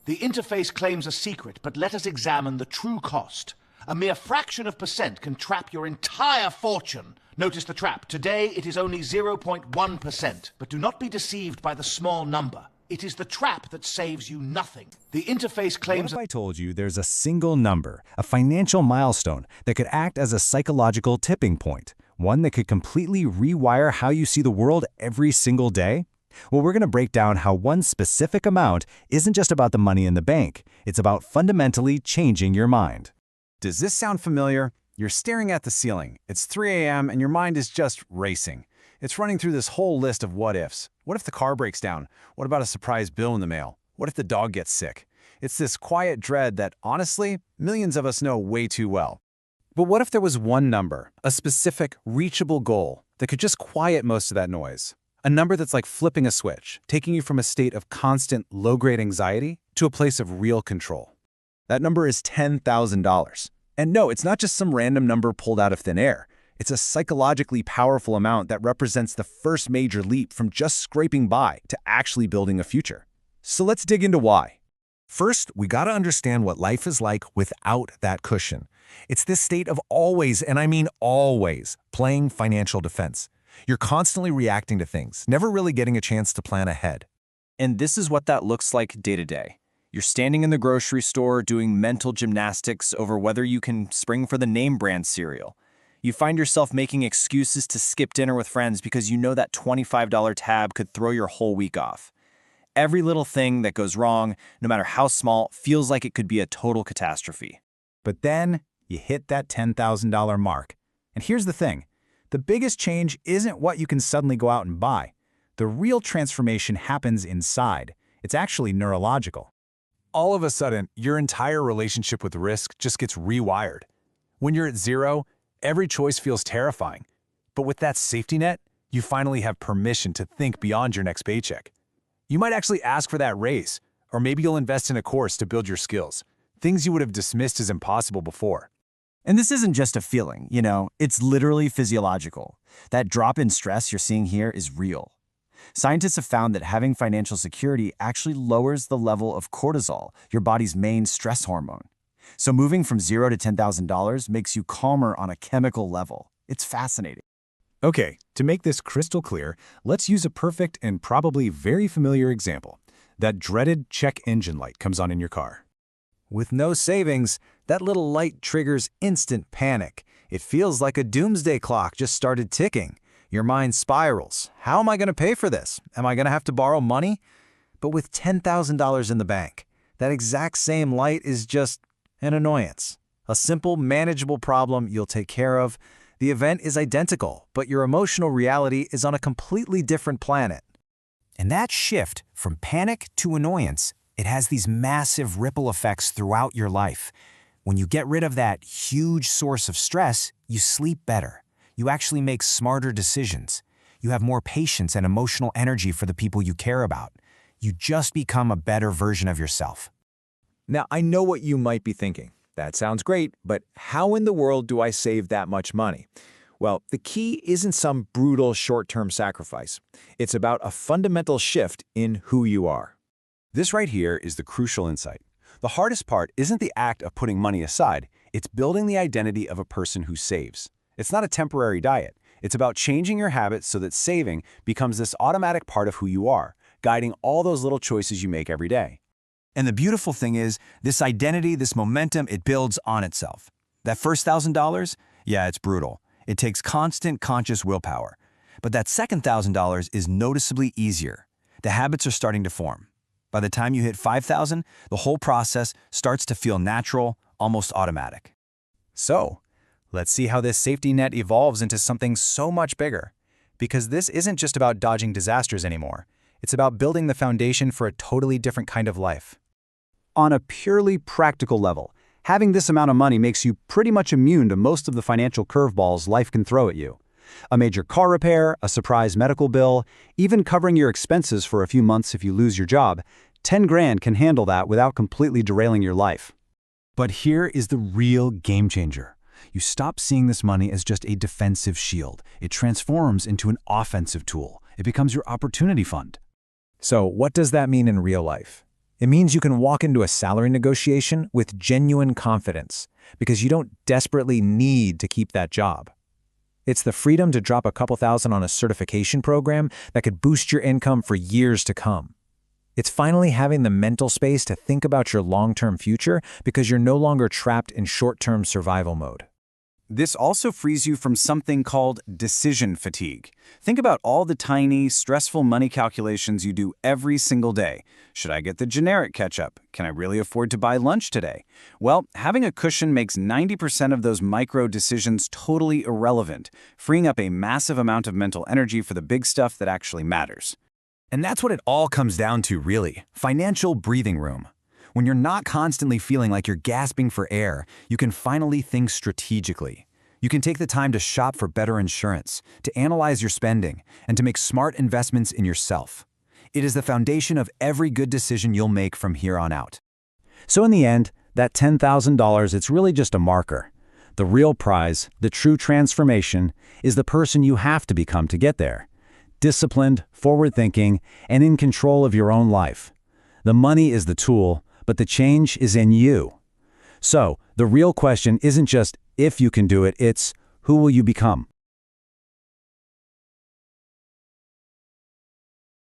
The interface claims a secret, but let us examine the true cost. A mere fraction of percent can trap your entire fortune. Notice the trap. Today it is only 0.1%. But do not be deceived by the small number. It is the trap that saves you nothing. The interface claims... What if I told you there's a single number, a financial milestone, that could act as a psychological tipping point? One that could completely rewire how you see the world every single day? Well, we're going to break down how one specific amount isn't just about the money in the bank. It's about fundamentally changing your mind. Does this sound familiar? You're staring at the ceiling. It's 3 a.m. and your mind is just racing. It's running through this whole list of what-ifs. What if the car breaks down? What about a surprise bill in the mail? What if the dog gets sick? It's this quiet dread that, honestly, millions of us know way too well. But what if there was one number, a specific, reachable goal, that could just quiet most of that noise? A number that's like flipping a switch, taking you from a state of constant, low-grade anxiety to a place of real control. That number is $10,000. And no, it's not just some random number pulled out of thin air. It's a psychologically powerful amount that represents the first major leap from just scraping by to actually building a future. So let's dig into why. First, we gotta understand what life is like without that cushion. It's this state of always, and I mean always, playing financial defense. You're constantly reacting to things, never really getting a chance to plan ahead. And this is what that looks like day to day. You're standing in the grocery store doing mental gymnastics over whether you can spring for the name brand cereal. You find yourself making excuses to skip dinner with friends because you know that $25 tab could throw your whole week off. Every little thing that goes wrong, no matter how small, feels like it could be a total catastrophe. But then you hit that $10,000 mark. And here's the thing. The biggest change isn't what you can suddenly go out and buy. The real transformation happens inside. It's actually neurological. All of a sudden, your entire relationship with risk just gets rewired. When you're at zero, every choice feels terrifying. But with that safety net, you finally have permission to think beyond your next paycheck. You might actually ask for that raise, or maybe you'll invest in a course to build your skills, things you would have dismissed as impossible before. And this isn't just a feeling, it's literally physiological. That drop in stress you're seeing here is real. Scientists have found that having financial security actually lowers the level of cortisol, your body's main stress hormone. So moving from $0 to $10,000 makes you calmer on a chemical level. It's fascinating. Okay, to make this crystal clear, let's use a perfect and probably very familiar example. That dreaded check engine light comes on in your car. With no savings, that little light triggers instant panic. It feels like a doomsday clock just started ticking. Your mind spirals. How am I going to pay for this? Am I going to have to borrow money? But with $10,000 in the bank, that exact same light is just an annoyance. A simple, manageable problem you'll take care of. The event is identical, but your emotional reality is on a completely different planet. And that shift from panic to annoyance, it has these massive ripple effects throughout your life. When you get rid of that huge source of stress, you sleep better. You actually make smarter decisions. You have more patience and emotional energy for the people you care about. You just become a better version of yourself. Now, I know what you might be thinking. That sounds great, but how in the world do I save that much money? Well, the key isn't some brutal short-term sacrifice. It's about a fundamental shift in who you are. This right here is the crucial insight. The hardest part isn't the act of putting money aside, it's building the identity of a person who saves. It's not a temporary diet. It's about changing your habits so that saving becomes this automatic part of who you are, guiding all those little choices you make every day. And the beautiful thing is, this identity, this momentum, it builds on itself. That first $1,000, yeah, it's brutal. It takes constant conscious willpower. But that second $1,000 is noticeably easier. The habits are starting to form. By the time you hit $5,000, the whole process starts to feel natural, almost automatic. So, let's see how this safety net evolves into something so much bigger. Because this isn't just about dodging disasters anymore. It's about building the foundation for a totally different kind of life. On a purely practical level, having this amount of money makes you pretty much immune to most of the financial curveballs life can throw at you. A major car repair, a surprise medical bill, even covering your expenses for a few months if you lose your job, 10 grand can handle that without completely derailing your life. But here is the real game changer. You stop seeing this money as just a defensive shield. It transforms into an offensive tool. It becomes your opportunity fund. So what does that mean in real life? It means you can walk into a salary negotiation with genuine confidence because you don't desperately need to keep that job. It's the freedom to drop a couple thousand on a certification program that could boost your income for years to come. It's finally having the mental space to think about your long-term future because you're no longer trapped in short-term survival mode. This also frees you from something called decision fatigue. Think about all the tiny, stressful money calculations you do every single day. Should I get the generic ketchup? Can I really afford to buy lunch today? Well, having a cushion makes 90% of those micro decisions totally irrelevant, freeing up a massive amount of mental energy for the big stuff that actually matters. And that's what it all comes down to, really. Financial breathing room. When you're not constantly feeling like you're gasping for air, you can finally think strategically. You can take the time to shop for better insurance, to analyze your spending, and to make smart investments in yourself. It is the foundation of every good decision you'll make from here on out. So in the end, that $10,000, it's really just a marker. The real prize, the true transformation, is the person you have to become to get there. Disciplined, forward-thinking, and in control of your own life. The money is the tool, but the change is in you. So, the real question isn't just if you can do it, it's who will you become?